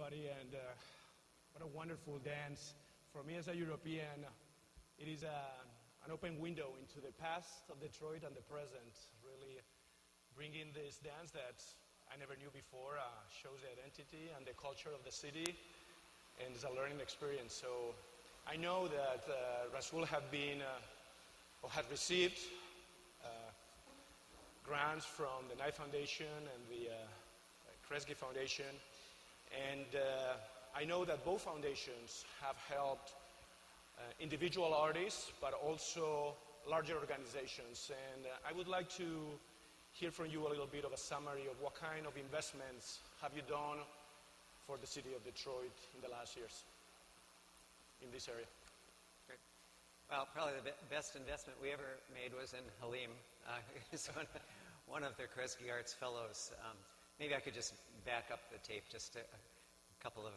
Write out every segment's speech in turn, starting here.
everybody, and what a wonderful dance. For me as a European, it is an open window into the past of Detroit and the present, really bringing this dance that I never knew before, shows the identity and the culture of the city, and it's a learning experience. So I know that Rasul have been, or had received grants from the Knight Foundation and the Kresge Foundation, and I know that both foundations have helped individual artists, but also larger organizations. And I would like to hear from you a little bit of a summary of what kind of investments have you done for the city of Detroit in the last years in this area. Great. Well, probably the best investment we ever made was in Halim. He's one of the Kresge Arts Fellows. Maybe I could just back up the tape just a couple of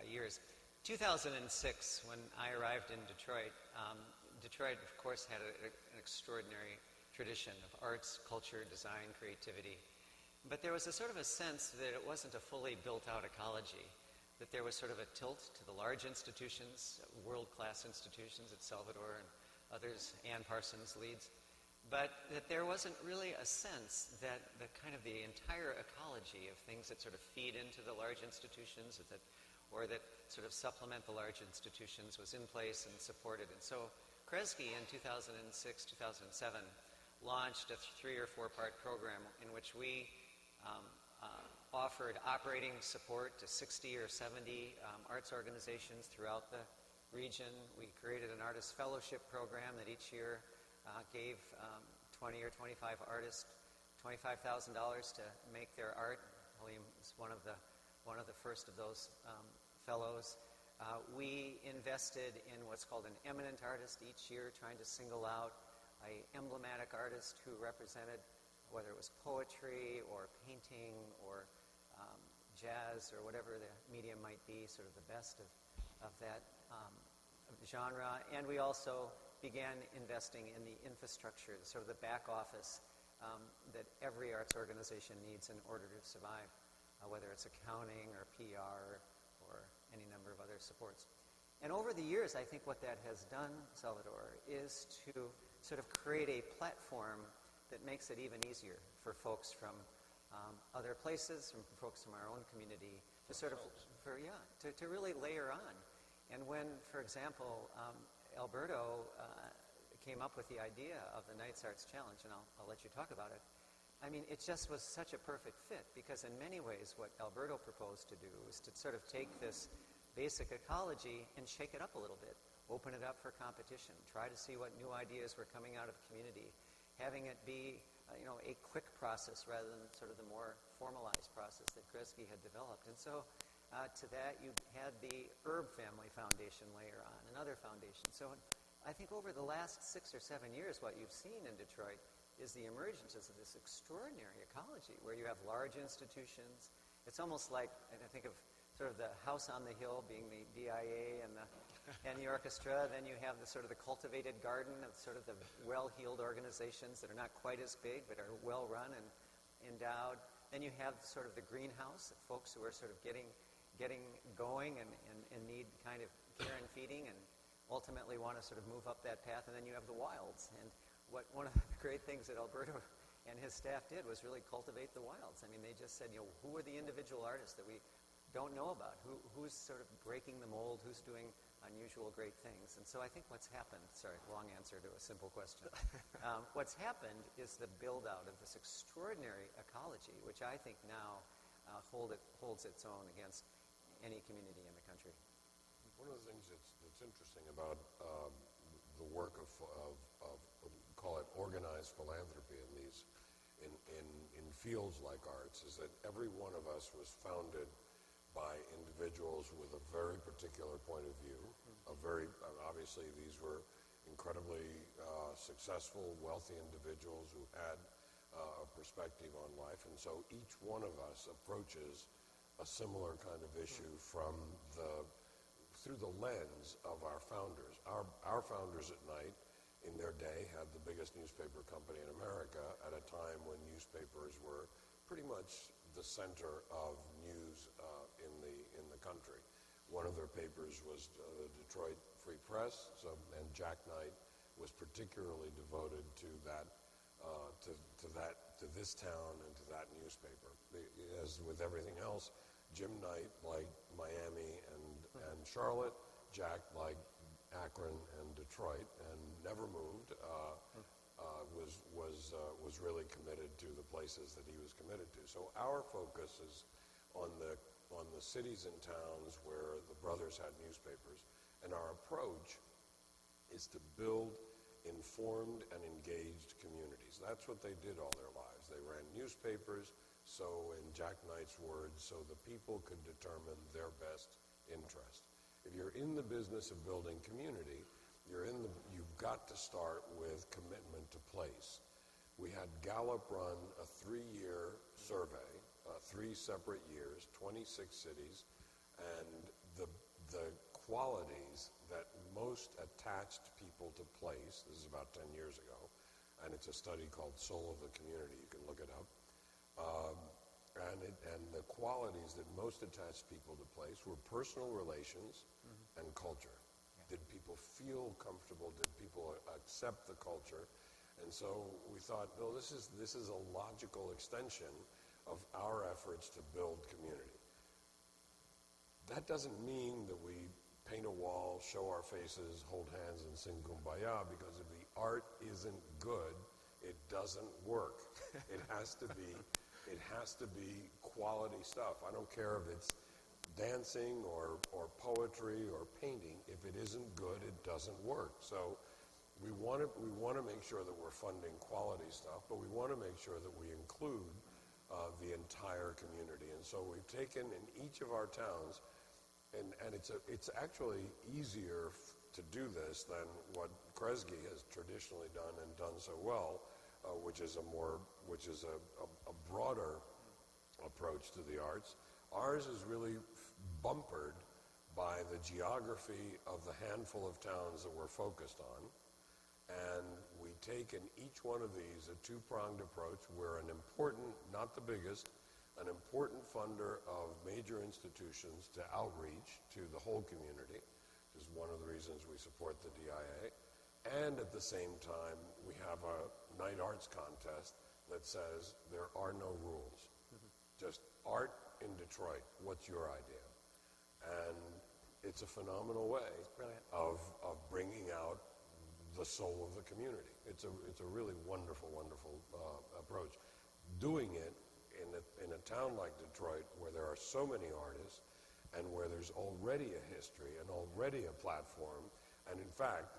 years. 2006, when I arrived in Detroit, Detroit, of course, had an extraordinary tradition of arts, culture, design, creativity. But there was a sort of a sense that it wasn't a fully built-out ecology, that there was sort of a tilt to the large institutions, world-class institutions at Salvador and others, Ann Parsons leads, but that there wasn't really a sense that the kind of the entire ecology of things that sort of feed into the large institutions or that sort of supplement the large institutions was in place and supported. And so Kresge in 2006, 2007 launched a 3 or 4 part program in which we offered operating support to 60 or 70 arts organizations throughout the region. We created an artist fellowship program that each year gave 20 or 25 artists $25,000 to make their art. Halim was one of the first of those fellows. We invested in what's called an eminent artist each year, trying to single out an emblematic artist who represented, whether it was poetry or painting or jazz or whatever the medium might be, sort of the best of that genre. And we also began investing in the infrastructure, sort of the back office that every arts organization needs in order to survive, whether it's accounting or PR or any number of other supports. And over the years, I think what that has done, Salvador, is to sort of create a platform that makes it even easier for folks from other places, from folks from our own community, to sort of, to really layer on. And when, for example, Alberto came up with the idea of the Knights Arts Challenge, and I'll let you talk about it. I mean, it just was such a perfect fit, because in many ways what Alberto proposed to do was to sort of take this basic ecology and shake it up a little bit, open it up for competition, try to see what new ideas were coming out of the community, having it be a quick process rather than sort of the more formalized process that Kresge had developed. And so to that, you had the Herb Family Foundation layer on, and other foundations. So I think over the last 6 or 7 years, what you've seen in Detroit is the emergence of this extraordinary ecology where you have large institutions. It's almost like, and I think of sort of the house on the hill being the DIA and the orchestra. Then you have the sort of the cultivated garden of sort of the well-heeled organizations that are not quite as big but are well-run and endowed. Then you have sort of the greenhouse, folks who are sort of getting going and need kind of care and feeding and ultimately want to sort of move up that path. And then you have the wilds. And one of the great things that Alberto and his staff did was really cultivate the wilds. I mean, they just said, who are the individual artists that we don't know about? Who's sort of breaking the mold? Who's doing unusual great things? And so I think what's happened, sorry, long answer to a simple question. What's happened is the build-out of this extraordinary ecology, which I think now holds its own against any community in the country. One of the things that's interesting about the work of call it organized philanthropy in fields like arts is that every one of us was founded by individuals with a very particular point of view. Obviously these were incredibly successful, wealthy individuals who had a perspective on life, and so each one of us approaches a similar kind of issue through the lens of our founders. Our founders at Knight, in their day, had the biggest newspaper company in America at a time when newspapers were pretty much the center of news in the country. One of their papers was the Detroit Free Press, and Jack Knight was particularly devoted to that, to this town and to that newspaper. As with everything else, Jim Knight liked Miami and Charlotte. Jack liked Akron and Detroit, and never moved. Was really committed to the places that he was committed to. So our focus is on the cities and towns where the brothers had newspapers, and our approach is to build informed and engaged communities. That's what they did all their lives. They ran newspapers, so in Jack Knight's words, so the people could determine their best interest. If you're in the business of building community, you've got to start with commitment to place. We had Gallup run a 3-year survey, 3 separate years, 26 cities, and the qualities that most attached people to place, this is about 10 years ago, and it's a study called Soul of the Community, you can look it up, and the qualities that most attached people to place were personal relations and culture. Did people feel comfortable? Did people accept the culture? And so we thought, no, this is a logical extension of our efforts to build community. That doesn't mean that we paint a wall, show our faces, hold hands, and sing Kumbaya, because if the art isn't good, it doesn't work. It has to be quality stuff. I don't care if it's dancing or poetry or painting. If it isn't good, it doesn't work. So we want to make sure that we're funding quality stuff, but we want to make sure that we include the entire community. And so we've taken in each of our towns, and it's actually easier to do this than what Kresge has traditionally done and done so well, which is a broader approach to the arts. Ours is really bumpered by the geography of the handful of towns that we're focused on. And we take in each one of these a two-pronged approach. We're an important, not the biggest, an important funder of major institutions to outreach to the whole community, which is one of the reasons we support the DIA. And at the same time, we have a night arts contest that says there are no rules. Just art in Detroit. What's your idea? And it's a phenomenal way of bringing out the soul of the community. It's a really wonderful, wonderful approach. Doing it in a town like Detroit, where there are so many artists, and where there's already a history and already a platform, and in fact,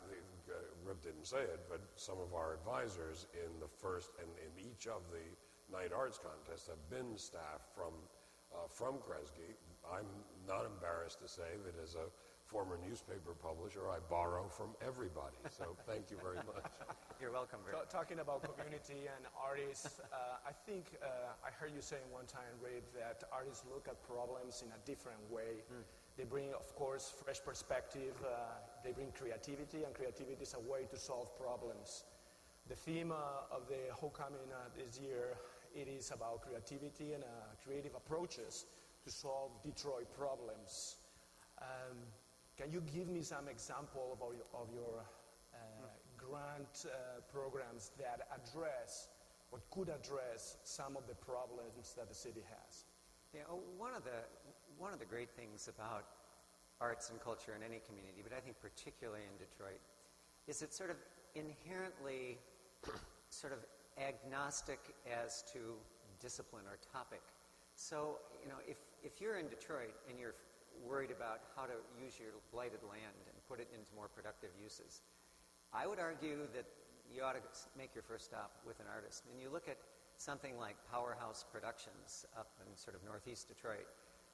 Rip didn't say it, but some of our advisors in the first and in each of the night arts contests have been staff from Kresge. I'm not embarrassed to say that as a former newspaper publisher, I borrow from everybody. So thank you very much. You're welcome, Ray. Talking about community and artists, I think I heard you saying one time, Ray, that artists look at problems in a different way. They bring, of course, fresh perspective. They bring creativity, and creativity is a way to solve problems. The theme of the homecoming this year, it is about creativity and creative approaches to solve Detroit problems. Can you give me some example of your grant programs that address, or could address, some of the problems that the city has? Yeah, one of the great things about arts and culture in any community, but I think particularly in Detroit, is it's sort of inherently sort of agnostic as to discipline or topic. So, if you're in Detroit and you're worried about how to use your blighted land and put it into more productive uses, I would argue that you ought to make your first stop with an artist. And you look at something like Powerhouse Productions up in sort of northeast Detroit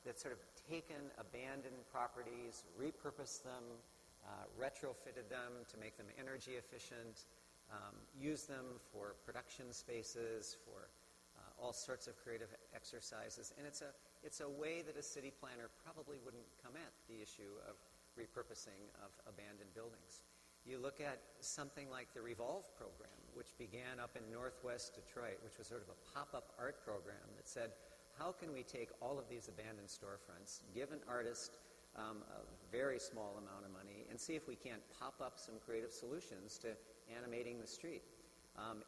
that's sort of taken abandoned properties, repurposed them, retrofitted them to make them energy efficient, used them for production spaces, for all sorts of creative exercises. And it's a way that a city planner probably wouldn't come at the issue of repurposing of abandoned buildings. You look at something like the Revolve program, which began up in northwest Detroit, which was sort of a pop-up art program that said, how can we take all of these abandoned storefronts, give an artist a very small amount of money and see if we can't pop up some creative solutions to animating the street.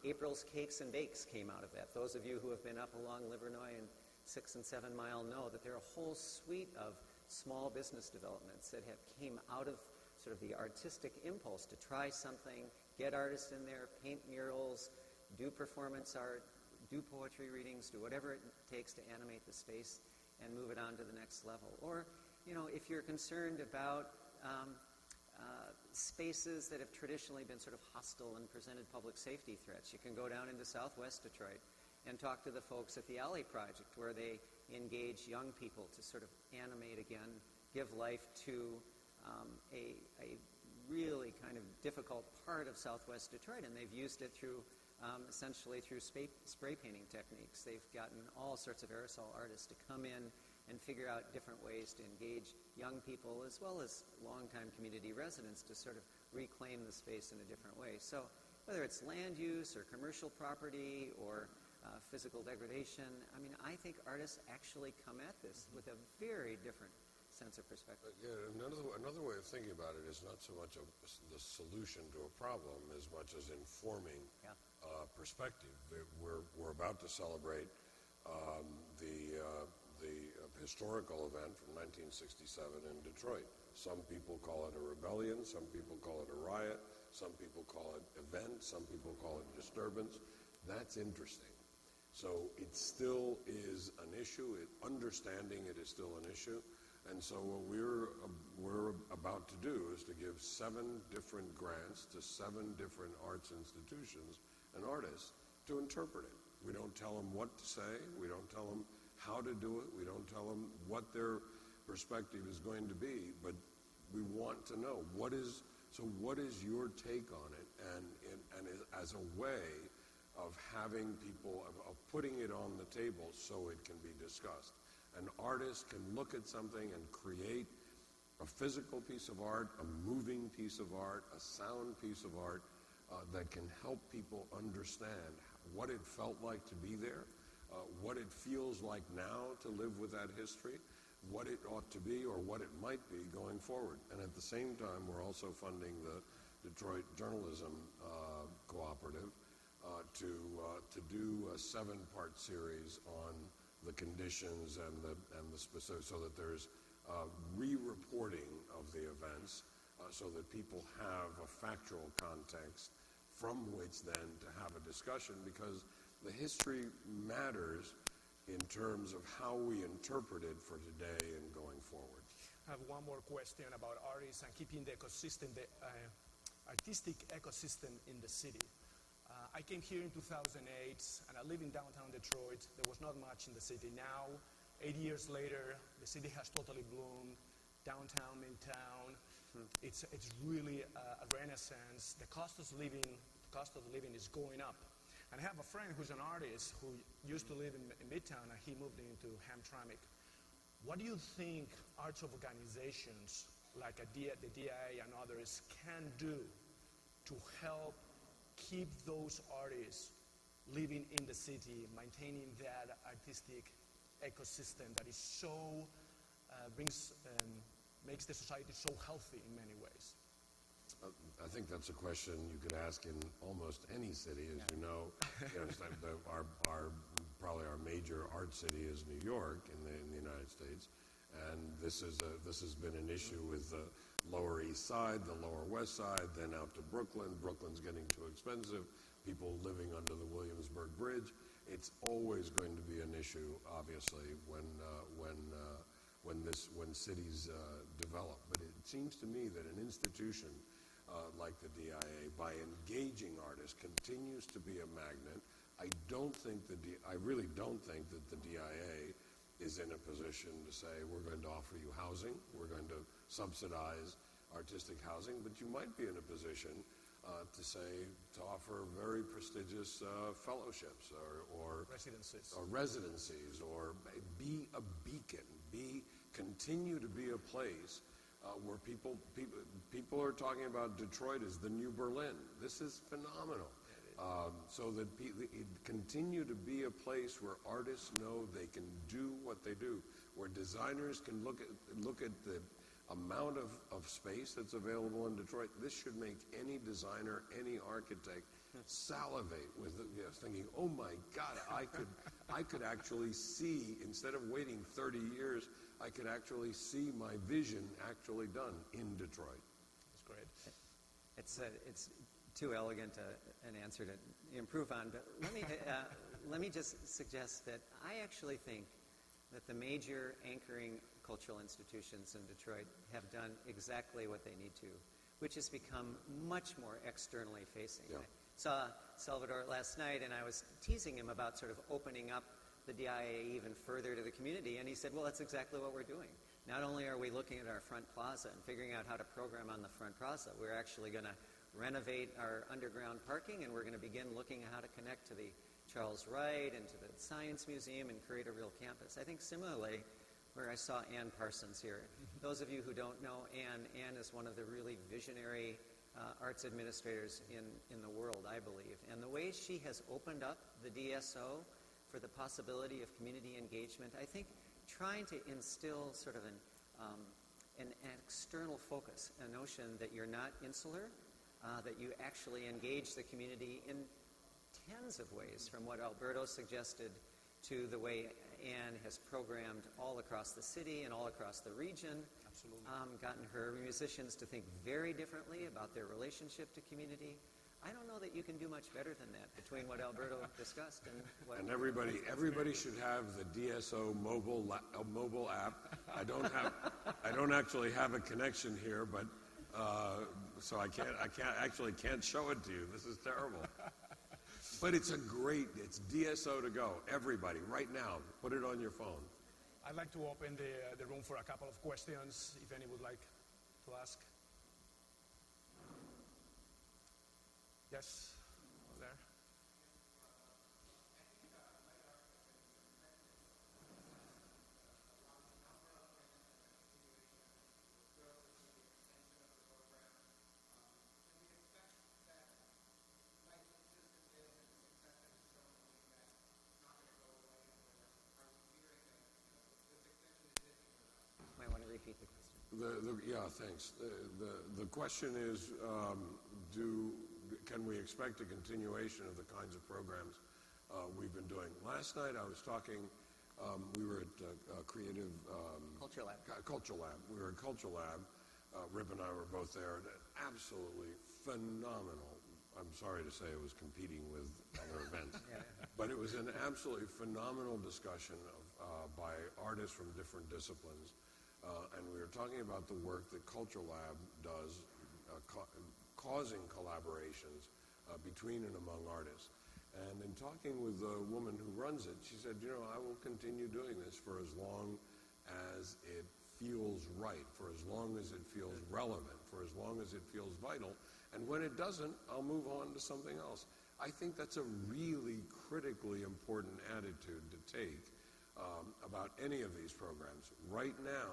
April's Cakes and Bakes came out of that. Those of you who have been up along Livernois and 6 and 7 Mile know that there are a whole suite of small business developments that have came out of sort of the artistic impulse to try something, get artists in there, paint murals, do performance art, do poetry readings, do whatever it takes to animate the space and move it on to the next level. Or, if you're concerned about spaces that have traditionally been sort of hostile and presented public safety threats, you can go down into Southwest Detroit and talk to the folks at the Alley Project, where they engage young people to sort of animate again, give life to a really kind of difficult part of Southwest Detroit, and they've used it through essentially through spray painting techniques. They've gotten all sorts of aerosol artists to come in and figure out different ways to engage young people as well as longtime community residents to sort of reclaim the space in a different way. So whether it's land use or commercial property or physical degradation, I think artists actually come at this with a very different sense of perspective. Yeah, another way of thinking about it is not so much the solution to a problem as much as informing perspective. We're about to celebrate the historical event from 1967 in Detroit. Some people call it a rebellion, some people call it a riot, some people call it event, some people call it disturbance. That's interesting. So it still is an issue. Understanding it is still an issue. And so what we're about to do is to give 7 different grants to 7 different arts institutions and artists to interpret it. We don't tell them what to say. We don't tell them how to do it. We don't tell them what their perspective is going to be. But we want to know what is your take on it, and as a way of having people, of putting it on the table so it can be discussed. An artist can look at something and create a physical piece of art, a moving piece of art, a sound piece of art that can help people understand what it felt like to be there, what it feels like now to live with that history, what it ought to be or what it might be going forward. And at the same time, we're also funding the Detroit Journalism Cooperative to do a 7-part series on the conditions and the specific, so that there's re-reporting of the events, so that people have a factual context from which then to have a discussion, because the history matters in terms of how we interpret it for today and going forward. I have one more question about artists and keeping the ecosystem, the artistic ecosystem in the city. I came here in 2008, and I live in downtown Detroit. There was not much in the city. Now, 8 years later, the city has totally bloomed. Downtown, midtown, it's really a renaissance. The cost of living is going up. And I have a friend who's an artist who used to live in Midtown, and he moved into Hamtramck. What do you think arts organizations like the DIA and others can do to help keep those artists living in the city, maintaining that artistic ecosystem that is so makes the society so healthy in many ways? I think that's a question you could ask in almost any city. As you know, probably our major art city is New York in the United States, and this has been an issue with the Lower East Side, the Lower West Side, then out to Brooklyn. Brooklyn's getting too expensive. People living under the Williamsburg Bridge. It's always going to be an issue, obviously, when cities develop. But it seems to me that an institution like the DIA, by engaging artists, continues to be a magnet. I really don't think that the DIA is in a position to say, we're going to offer you housing, we're going to subsidize artistic housing, but you might be in a position to offer very prestigious fellowships or residencies, or be a beacon, continue to be a place where people are talking about Detroit as the new Berlin. This is phenomenal. So that it continue to be a place where artists know they can do what they do, where designers can look at amount of space that's available in Detroit, this should make any designer, any architect salivate with thinking, oh my God, I could actually see, instead of waiting 30 years, I could actually see my vision actually done in Detroit. That's great. It's too elegant an answer to improve on, but let me just suggest that I actually think that the major anchoring cultural institutions in Detroit have done exactly what they need to, which has become much more externally facing. Yeah. I saw Salvador last night, and I was teasing him about sort of opening up the DIA even further to the community, and he said, well, that's exactly what we're doing. Not only are we looking at our front plaza and figuring out how to program on the front plaza, we're actually going to renovate our underground parking, and we're going to begin looking at how to connect to the Charles Wright and to the Science Museum and create a real campus. I think similarly, where I saw Ann Parsons here, those of you who don't know Ann is one of the really visionary arts administrators in the world, I believe. And the way she has opened up the DSO for the possibility of community engagement, I think trying to instill sort of an external focus, a notion that you're not insular, that you actually engage the community in tens of ways, from what Alberto suggested to the way Ann has programmed all across the city and all across the region. Absolutely. Gotten her musicians to think very differently about their relationship to community. I don't know that you can do much better than that between what Alberto discussed and what... And everybody should have the DSO mobile app. I don't actually have a connection here, but so I can't show it to you. This is terrible. But it's DSO to go. Everybody, right now, put it on your phone. I'd like to open the room for a couple of questions, if any would like to ask. Yes, over there. Might want to repeat the question. Yeah, thanks. The question is, can we expect a continuation of the kinds of programs we've been doing? Last night I was talking, we were at Creative... Culture Lab. Culture Lab. We were at Culture Lab. Rip and I were both there. Absolutely phenomenal. I'm sorry to say it was competing with other events. Yeah. But it was an absolutely phenomenal discussion by artists from different disciplines. And we were talking about the work that Culture Lab does, causing collaborations between and among artists. And in talking with the woman who runs it, she said, I will continue doing this for as long as it feels right, for as long as it feels relevant, for as long as it feels vital. And when it doesn't, I'll move on to something else. I think that's a really critically important attitude to take about any of these programs. Right now,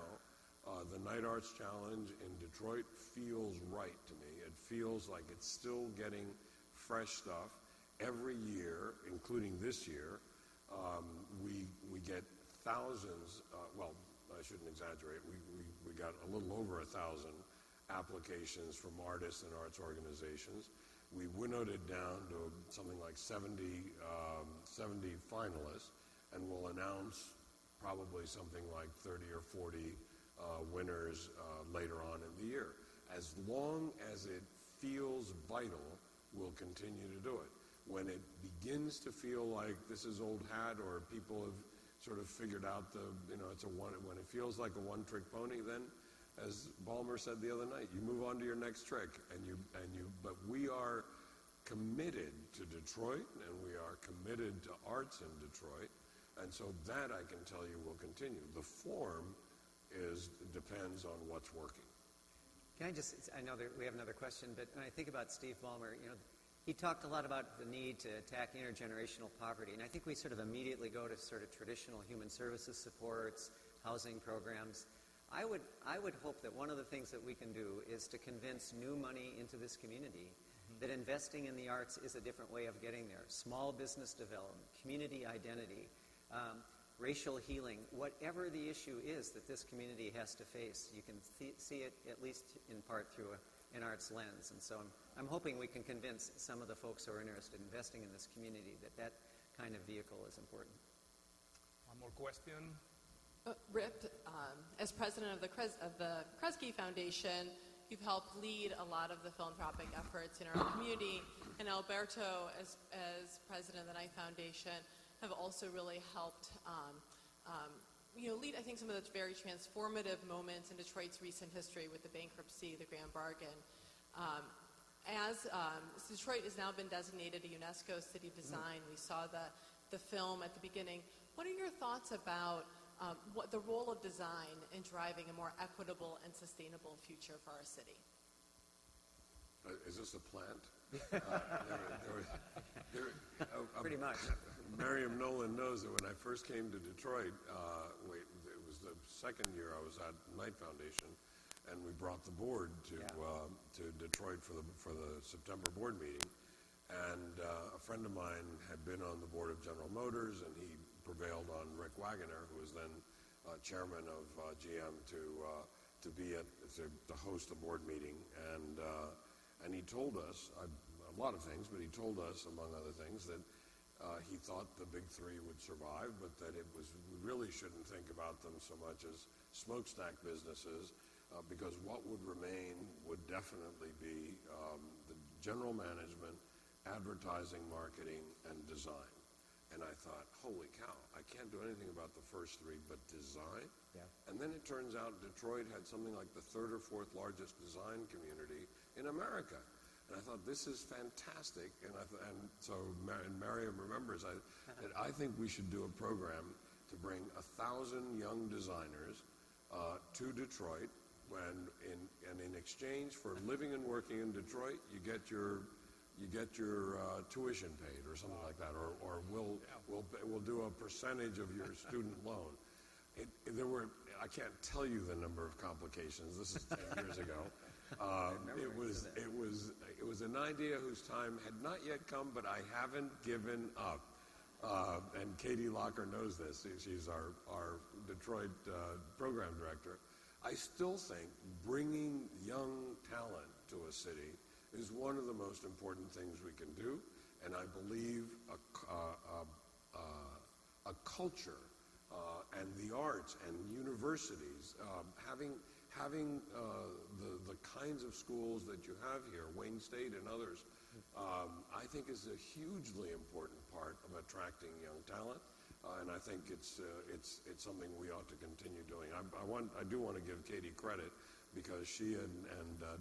the Night Arts Challenge in Detroit feels right to me. It feels like it's still getting fresh stuff. Every year, including this year, we get thousands, well, I shouldn't exaggerate, we got a little over 1,000 applications from artists and arts organizations. We winnowed it down to something like 70 finalists, and we'll announce probably something like 30 or 40 winners later on in the year. As long as it feels vital, we'll continue to do it. When it begins to feel like this is old hat, or people have sort of figured out when it feels like a one-trick pony, then, as Ballmer said the other night, you move on to your next trick, but we are committed to Detroit, and we are committed to arts in Detroit, and so that I can tell you will continue. The form depends on what's working. I know that we have another question, but when I think about Steve Ballmer, he talked a lot about the need to attack intergenerational poverty, and I think we sort of immediately go to sort of traditional human services supports, housing programs. I would hope that one of the things that we can do is to convince new money into this community that investing in the arts is a different way of getting there. Small business development, community identity. racial healing, whatever the issue is that this community has to face, you can see it at least in part through an arts lens. And so I'm hoping we can convince some of the folks who are interested in investing in this community that that kind of vehicle is important. One more question. Rip, as president of the Kresge Foundation, you've helped lead a lot of the philanthropic efforts in our community, and Alberto, as president of the Knight Foundation, have also really helped lead, I think, some of those very transformative moments in Detroit's recent history with the bankruptcy, the grand bargain. As Detroit has now been designated a UNESCO City of Design, we saw the film at the beginning. What are your thoughts about what the role of design in driving a more equitable and sustainable future for our city? Is this a plant? Pretty much. Miriam Nolan knows that when I first came to Detroit, it was the second year I was at Knight Foundation, and we brought the board to Detroit for the September board meeting. And a friend of mine had been on the board of General Motors, and he prevailed on Rick Wagoner, who was then chairman of GM, to host a board meeting. And he told us a lot of things, but he told us, among other things, that he thought the big three would survive, but that we really shouldn't think about them so much as smokestack businesses, because what would remain would definitely be the general management, advertising, marketing, and design. And I thought, holy cow, I can't do anything about the first three but design. Yeah. And then it turns out Detroit had something like the third or fourth largest design community in America. And I thought, this is fantastic. And so Mariam remembers that I think we should do a program to bring 1,000 young designers to Detroit, and in exchange for living and working in Detroit, you get your tuition paid or something like that, or we'll do a percentage of your student loan. I can't tell you the number of complications. This is 10 years ago. It was an idea whose time had not yet come, but I haven't given up. And Katie Locker knows this. She's our Detroit program director. I still think bringing young talent to a city is one of the most important things we can do, and I believe a culture and the arts and universities having the kinds of schools that you have here, Wayne State and others, I think is a hugely important part of attracting young talent, and I think it's something we ought to continue doing. I do want to give Katie credit, because she and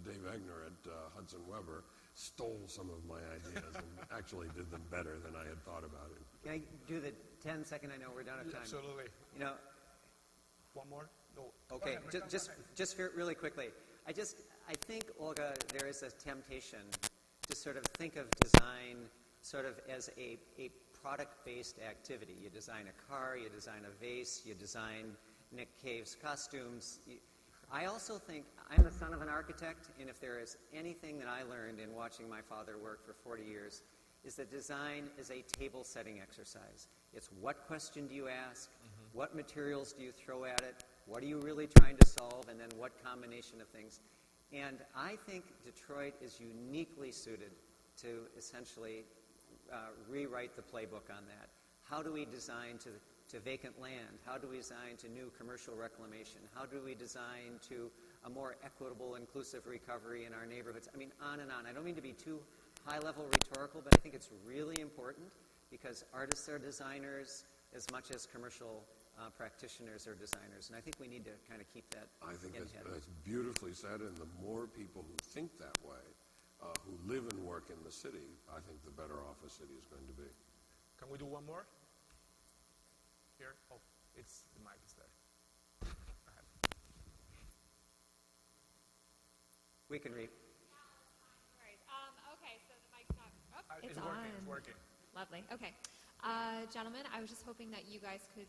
Dave Egner at Hudson Weber stole some of my ideas and actually did them better than I had thought about it. Can I do the 10-second? I know we're done of time. Absolutely. One more? No. Okay, just really quickly. I think, Olga, there is a temptation to sort of think of design sort of as a product-based activity. You design a car, you design a vase, you design Nick Cave's costumes. I also think, I'm the son of an architect, and if there is anything that I learned in watching my father work for 40 years, is that design is a table-setting exercise. It's what question do you ask, what materials do you throw at it, what are you really trying to solve, and then what combination of things. And I think Detroit is uniquely suited to essentially rewrite the playbook on that. How do we design to vacant land? How do we design to new commercial reclamation? How do we design to a more equitable, inclusive recovery in our neighborhoods? I mean, on and on. I don't mean to be too high-level rhetorical, but I think it's really important, because artists are designers as much as commercial practitioners are designers, and I think we need to kind of keep that I think in that's beautifully said, and the more people who think that way, who live and work in the city, I think the better off a city is going to be. Can we do one more? Here? Oh, the mic is there. Go ahead. We can read. Okay, so the mic's not. Oh, It's working. It's working. Lovely. Okay, gentlemen, I was just hoping that you guys could.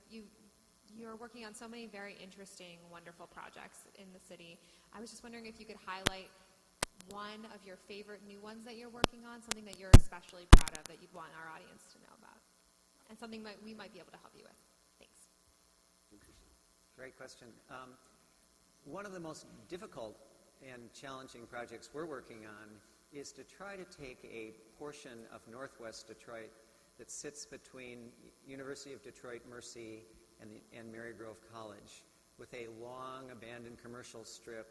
You're working on so many very interesting, wonderful projects in the city. I was just wondering if you could highlight one of your favorite new ones that you're working on, something that you're especially proud of that you'd want our audience to know about, and something that we might be able to help you with. Thanks. Great question. One of the most difficult and challenging projects we're working on is to try to take a portion of Northwest Detroit that sits between University of Detroit Mercy and Marygrove College, with a long abandoned commercial strip,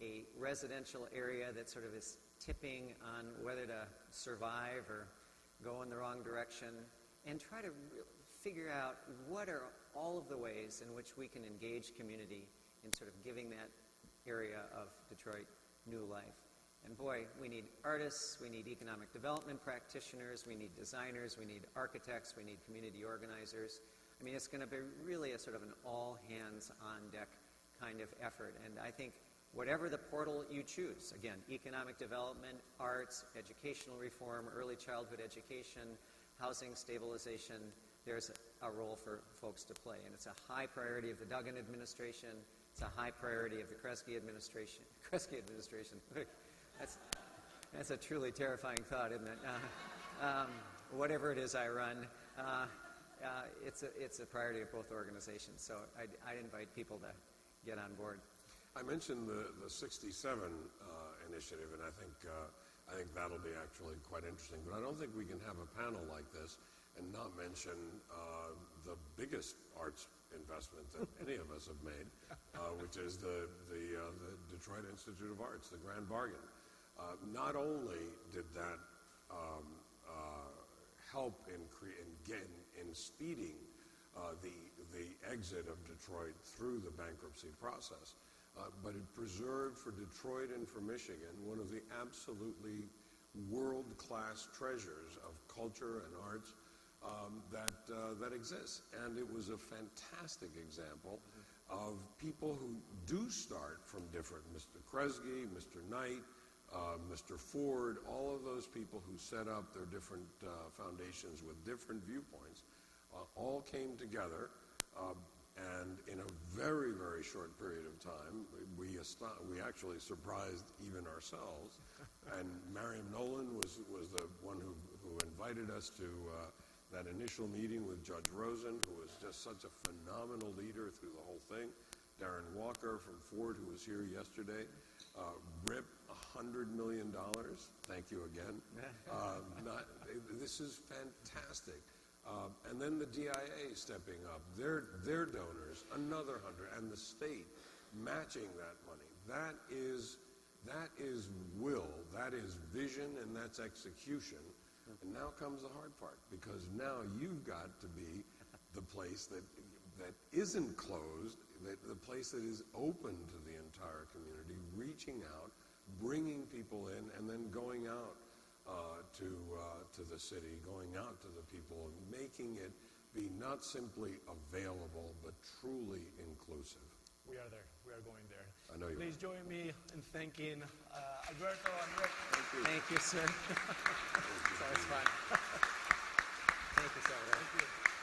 a residential area that sort of is tipping on whether to survive or go in the wrong direction, and try to figure out what are all of the ways in which we can engage community in sort of giving that area of Detroit new life. And boy, we need artists, we need economic development practitioners, we need designers, we need architects, we need community organizers. I mean, it's going to be really a sort of an all-hands-on-deck kind of effort. And I think whatever the portal you choose, again, economic development, arts, educational reform, early childhood education, housing stabilization, there's a role for folks to play. And it's a high priority of the Duggan administration. It's a high priority of the Kresge administration. Kresge administration. That's a truly terrifying thought, isn't it? Whatever it is I run, it's a priority of both organizations. So I'd invite people to get on board. I mentioned the 67 initiative, and I think that'll be actually quite interesting. But I don't think we can have a panel like this and not mention the biggest arts investment that any of us have made, which is the Detroit Institute of Arts, the Grand Bargain. Not only did that help in speeding the exit of Detroit through the bankruptcy process, but it preserved for Detroit and for Michigan one of the absolutely world-class treasures of culture and arts that exists. And it was a fantastic example of people who do start from different, Mr. Kresge, Mr. Knight, Mr. Ford, all of those people who set up their different foundations with different viewpoints, all came together, and in a very, very short period of time, we actually surprised even ourselves. And Mariam Nolan was the one who invited us to that initial meeting with Judge Rosen, who was just such a phenomenal leader through the whole thing. Darren Walker from Ford, who was here yesterday. RIP, $100 million. Thank you again. This is fantastic. And then the DIA stepping up, their donors, another 100, and the state matching that money. That is will, that is vision, and that's execution. And now comes the hard part, because now you've got to be the place that isn't closed, the place that is open to the entire community, reaching out, bringing people in, and then going out to the city, going out to the people, and making it be not simply available, but truly inclusive. We are there. We are going there. I know you Please join me in thanking Alberto and Rick. Thank you, sir. It's always fun. Thank you, sir. Thank you.